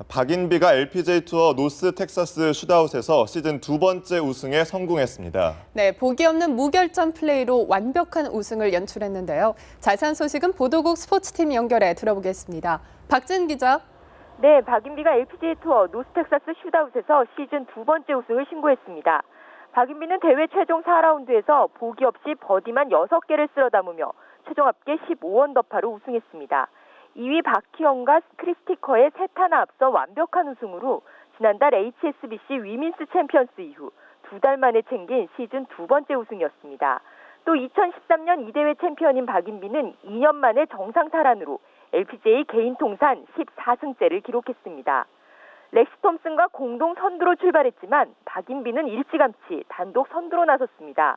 박인비가 LPGA 투어 노스 텍사스 슈트아웃에서 시즌 두 번째 우승에 성공했습니다. 네, 보기 없는 무결점 플레이로 완벽한 우승을 연출했는데요. 자세한 소식은 보도국 스포츠팀 연결해 들어보겠습니다. 박진 기자. 네, 박인비가 LPGA 투어 노스 텍사스 슈트아웃에서 시즌 두 번째 우승을 신고했습니다. 박인비는 대회 최종 4라운드에서 보기 없이 버디만 6개를 쓸어 담으며 최종 합계 15언더파로 우승했습니다. 2위 박희영과 크리스티커의 3타나 앞서 완벽한 우승으로 지난달 HSBC 위민스 챔피언스 이후 2달 만에 챙긴 시즌 두 번째 우승이었습니다. 또 2013년 이 대회 챔피언인 박인비는 2년 만에 정상 탈환으로 LPGA 개인 통산 14승째를 기록했습니다. 렉시 톰슨과 공동 선두로 출발했지만 박인비는 일찌감치 단독 선두로 나섰습니다.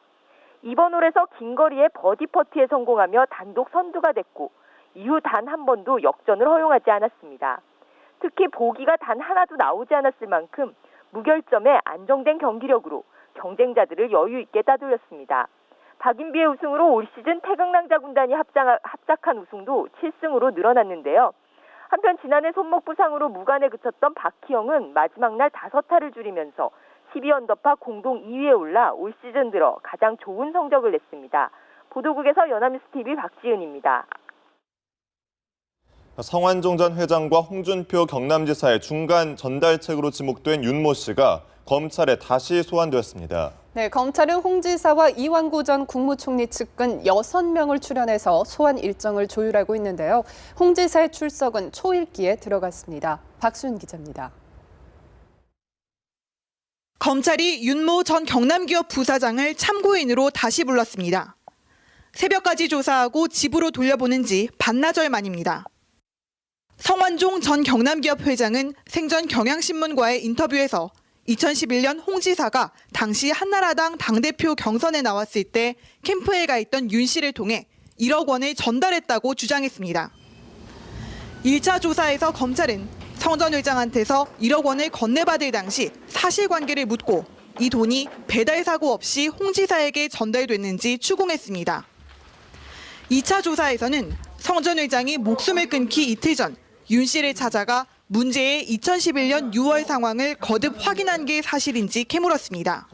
이번 홀에서 긴 거리의 버디 퍼트에 성공하며 단독 선두가 됐고 이후 단 한 번도 역전을 허용하지 않았습니다. 특히 보기가 단 하나도 나오지 않았을 만큼 무결점의 안정된 경기력으로 경쟁자들을 여유 있게 따돌렸습니다. 박인비의 우승으로 올 시즌 태극낭자 군단이 합작한 우승도 7승으로 늘어났는데요. 한편 지난해 손목 부상으로 무관에 그쳤던 박희영은 마지막 날 5타를 줄이면서 12언더파 공동 2위에 올라 올 시즌 들어 가장 좋은 성적을 냈습니다. 보도국에서 연합뉴스TV 박지은입니다. 성완종 전 회장과 홍준표 경남지사의 중간 전달책으로 지목된 윤모 씨가 검찰에 다시 소환되었습니다. 네, 검찰은 홍 지사와 이완구 전 국무총리 측근 6명을 출연해서 소환 일정을 조율하고 있는데요. 홍 지사의 출석은 초읽기에 들어갔습니다. 박수윤 기자입니다. 검찰이 윤모 전 경남기업 부사장을 참고인으로 다시 불렀습니다. 새벽까지 조사하고 집으로 돌려보는 지 반나절 만입니다. 성완종 전 경남기업 회장은 생전 경향신문과의 인터뷰에서 2011년 홍 지사가 당시 한나라당 당대표 경선에 나왔을 때 캠프에 가 있던 윤 씨를 통해 1억 원을 전달했다고 주장했습니다. 1차 조사에서 검찰은 성 전 회장한테서 1억 원을 건네받을 당시 사실관계를 묻고 이 돈이 배달 사고 없이 홍 지사에게 전달됐는지 추궁했습니다. 2차 조사에서는 성 전 회장이 목숨을 끊기 이틀 전 윤 씨를 찾아가 문제의 2011년 6월 상황을 거듭 확인한 게 사실인지 캐물었습니다.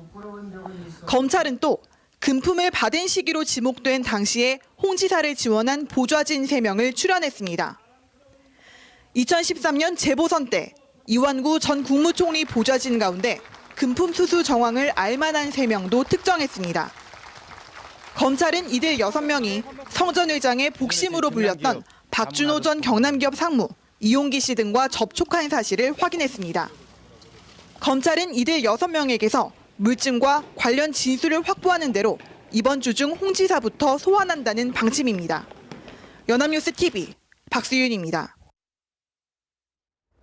검찰은 또 금품을 받은 시기로 지목된 당시에 홍 지사를 지원한 보좌진 3명을 출연했습니다. 2013년 재보선 때 이완구 전 국무총리 보좌진 가운데 금품 수수 정황을 알만한 3명도 특정했습니다. 검찰은 이들 6명이 성 전 회장의 복심으로 불렸던 박준호 전 경남기업 상무, 이용기 씨 등과 접촉한 사실을 확인했습니다. 검찰은 이들 6명에게서 물증과 관련 진술을 확보하는 대로 이번 주 중 홍 지사부터 소환한다는 방침입니다. 연합뉴스TV 박수윤입니다.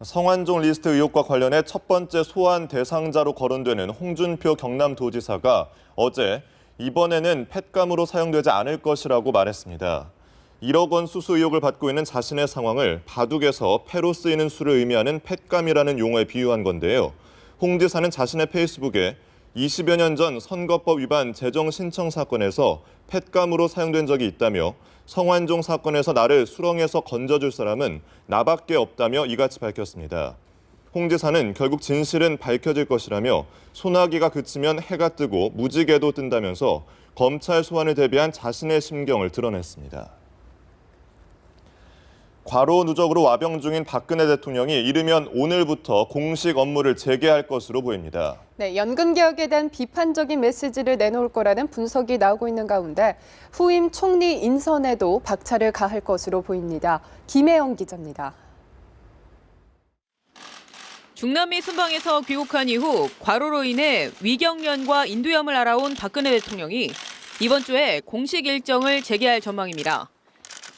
성완종 리스트 의혹과 관련해 첫 번째 소환 대상자로 거론되는 홍준표 경남도지사가 어제 이번에는 팻감으로 사용되지 않을 것이라고 말했습니다. 1억 원 수수 의혹을 받고 있는 자신의 상황을 바둑에서 패로 쓰이는 수를 의미하는 팻감이라는 용어에 비유한 건데요. 홍 지사는 자신의 페이스북에 20여 년 전 선거법 위반 재정 신청 사건에서 팻감으로 사용된 적이 있다며 성완종 사건에서 나를 수렁에서 건져줄 사람은 나밖에 없다며 이같이 밝혔습니다. 홍 지사는 결국 진실은 밝혀질 것이라며 소나기가 그치면 해가 뜨고 무지개도 뜬다면서 검찰 소환을 대비한 자신의 심경을 드러냈습니다. 과로 누적으로 와병 중인 박근혜 대통령이 이르면 오늘부터 공식 업무를 재개할 것으로 보입니다. 네, 연금 개혁에 대한 비판적인 메시지를 내놓을 거라는 분석이 나오고 있는 가운데 후임 총리 인선에도 박차를 가할 것으로 보입니다. 김혜영 기자입니다. 중남미 순방에서 귀국한 이후 과로로 인해 위경련과 인두염을 앓아온 박근혜 대통령이 이번 주에 공식 일정을 재개할 전망입니다.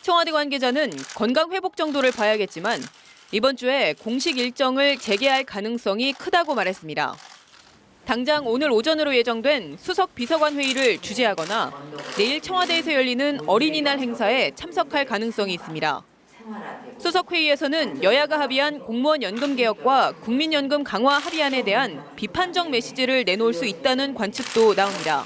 청와대 관계자는 건강 회복 정도를 봐야겠지만 이번 주에 공식 일정을 재개할 가능성이 크다고 말했습니다. 당장 오늘 오전으로 예정된 수석 비서관 회의를 주재하거나 내일 청와대에서 열리는 어린이날 행사에 참석할 가능성이 있습니다. 수석 회의에서는 여야가 합의한 공무원 연금 개혁과 국민연금 강화 합의안에 대한 비판적 메시지를 내놓을 수 있다는 관측도 나옵니다.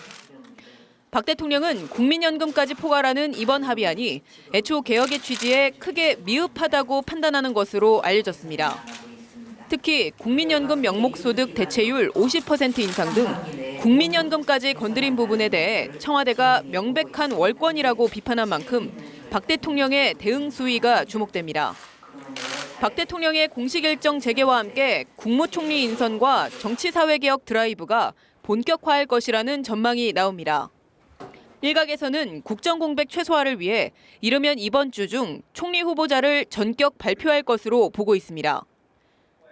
박 대통령은 국민연금까지 포괄하는 이번 합의안이 애초 개혁의 취지에 크게 미흡하다고 판단하는 것으로 알려졌습니다. 특히 국민연금 명목소득 대체율 50% 인상 등 국민연금까지 건드린 부분에 대해 청와대가 명백한 월권이라고 비판한 만큼 박 대통령의 대응 수위가 주목됩니다. 박 대통령의 공식 일정 재개와 함께 국무총리 인선과 정치사회개혁 드라이브가 본격화할 것이라는 전망이 나옵니다. 일각에서는 국정공백 최소화를 위해 이르면 이번 주 중 총리 후보자를 전격 발표할 것으로 보고 있습니다.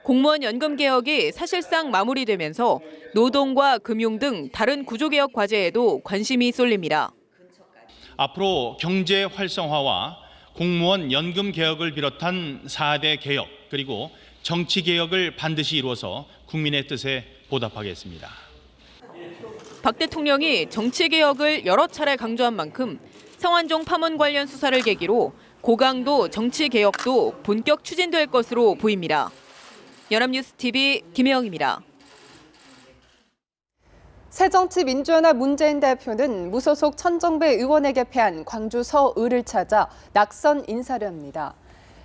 공무원 연금 개혁이 사실상 마무리되면서 노동과 금융 등 다른 구조개혁 과제에도 관심이 쏠립니다. 앞으로 경제 활성화와 공무원 연금 개혁을 비롯한 4대 개혁 그리고 정치 개혁을 반드시 이루어서 국민의 뜻에 보답하겠습니다. 박 대통령이 정치 개혁을 여러 차례 강조한 만큼 성완종 파문 관련 수사를 계기로 고강도 정치 개혁도 본격 추진될 것으로 보입니다. 연합뉴스TV 김혜영입니다. 새정치민주연합 문재인 대표는 무소속 천정배 의원에게 패한 광주 서을을 찾아 낙선 인사를 합니다.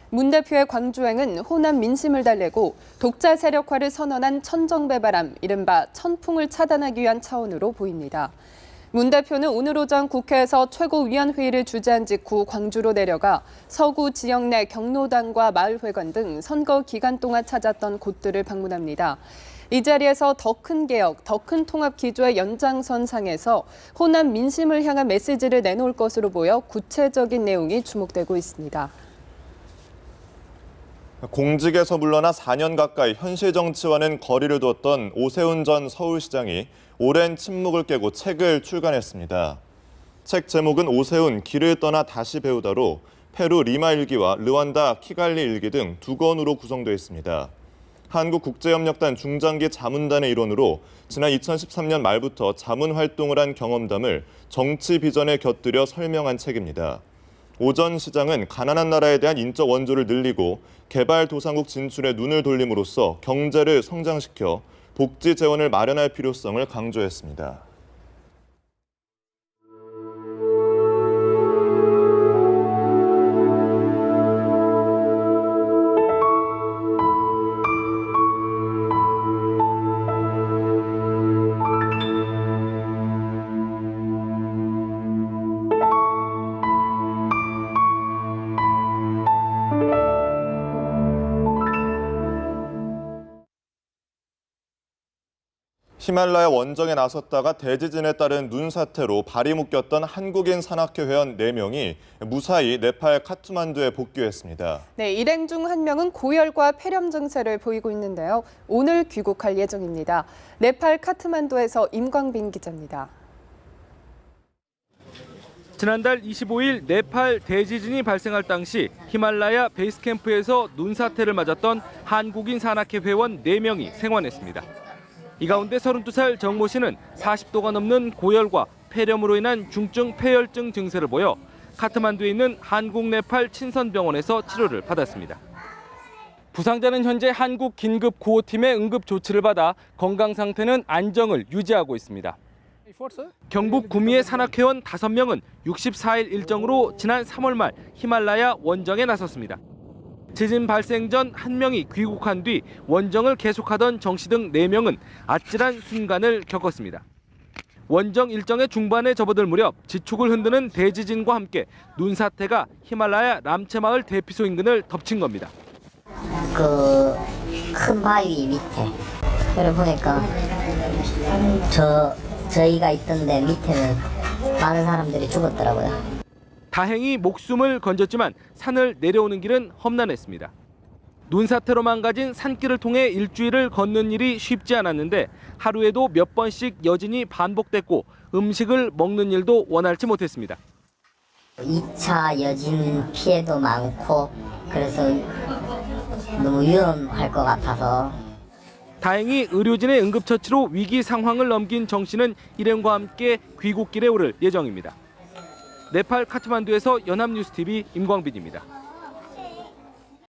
문 대표의 광주행은 호남 민심을 달래고 독자 세력화를 선언한 천정배 바람, 이른바 천풍을 차단하기 위한 차원으로 보입니다. 문 대표는 오늘 오전 국회에서 최고위원회의를 주재한 직후 광주로 내려가 서구 지역 내 경로당과 마을회관 등 선거 기간 동안 찾았던 곳들을 방문합니다. 이 자리에서 더 큰 개혁, 더 큰 통합 기조의 연장선상에서 호남 민심을 향한 메시지를 내놓을 것으로 보여 구체적인 내용이 주목되고 있습니다. 공직에서 물러나 4년 가까이 현실 정치와는 거리를 두었던 오세훈 전 서울시장이 오랜 침묵을 깨고 책을 출간했습니다. 책 제목은 오세훈 길을 떠나 다시 배우다로 페루 리마 일기와 르완다 키갈리 일기 등 2권으로 구성되어 있습니다. 한국국제협력단 중장기 자문단의 일원으로 지난 2013년 말부터 자문 활동을 한 경험담을 정치 비전에 곁들여 설명한 책입니다. 오 전 시장은 가난한 나라에 대한 인적 원조를 늘리고 개발도상국 진출에 눈을 돌림으로써 경제를 성장시켜 복지 재원을 마련할 필요성을 강조했습니다. 히말라야 원정에 나섰다가 대지진에 따른 눈 사태로 발이 묶였던 한국인 산악회 회원 4명이 무사히 네팔 카트만두에 복귀했습니다. 네, 일행 중 한 명은 고열과 폐렴 증세를 보이고 있는데요. 오늘 귀국할 예정입니다. 네팔 카트만두에서 임광빈 기자입니다. 지난달 25일 네팔 대지진이 발생할 당시 히말라야 베이스캠프에서 눈사태를 맞았던 한국인 산악회 회원 4명이 생還했습니다. 이 가운데 32살 정모 씨는 40도가 넘는 고열과 폐렴으로 인한 중증 폐혈증 증세를 보여 카트만두에 있는 한국 네팔 친선병원에서 치료를 받았습니다. 부상자는 현재 한국 긴급 구호팀의 응급 조치를 받아 건강 상태는 안정을 유지하고 있습니다. 경북 구미의 산악회원 5명은 64일 일정으로 지난 3월 말 히말라야 원정에 나섰습니다. 지진 발생 전 1명이 귀국한 뒤 원정을 계속하던 정 씨 등 4명은 아찔한 순간을 겪었습니다. 원정 일정의 중반에 접어들 무렵 지축을 흔드는 대지진과 함께 눈사태가 히말라야 람체마을 대피소 인근을 덮친 겁니다. 그 큰 바위 밑에 그래 보니까 저희가 있던데 밑에는 많은 사람들이 죽었더라고요. 다행히 목숨을 건졌지만 산을 내려오는 길은 험난했습니다. 눈사태로 망가진 산길을 통해 일주일을 걷는 일이 쉽지 않았는데 하루에도 몇 번씩 여진이 반복됐고 음식을 먹는 일도 원활치 못했습니다. 2차 여진 피해도 많고 그래서 너무 위험할 것 같아서 다행히 의료진의 응급처치로 위기 상황을 넘긴 정 씨는 일행과 함께 귀국길에 오를 예정입니다. 네팔 카트만두에서 연합뉴스TV 임광빈입니다.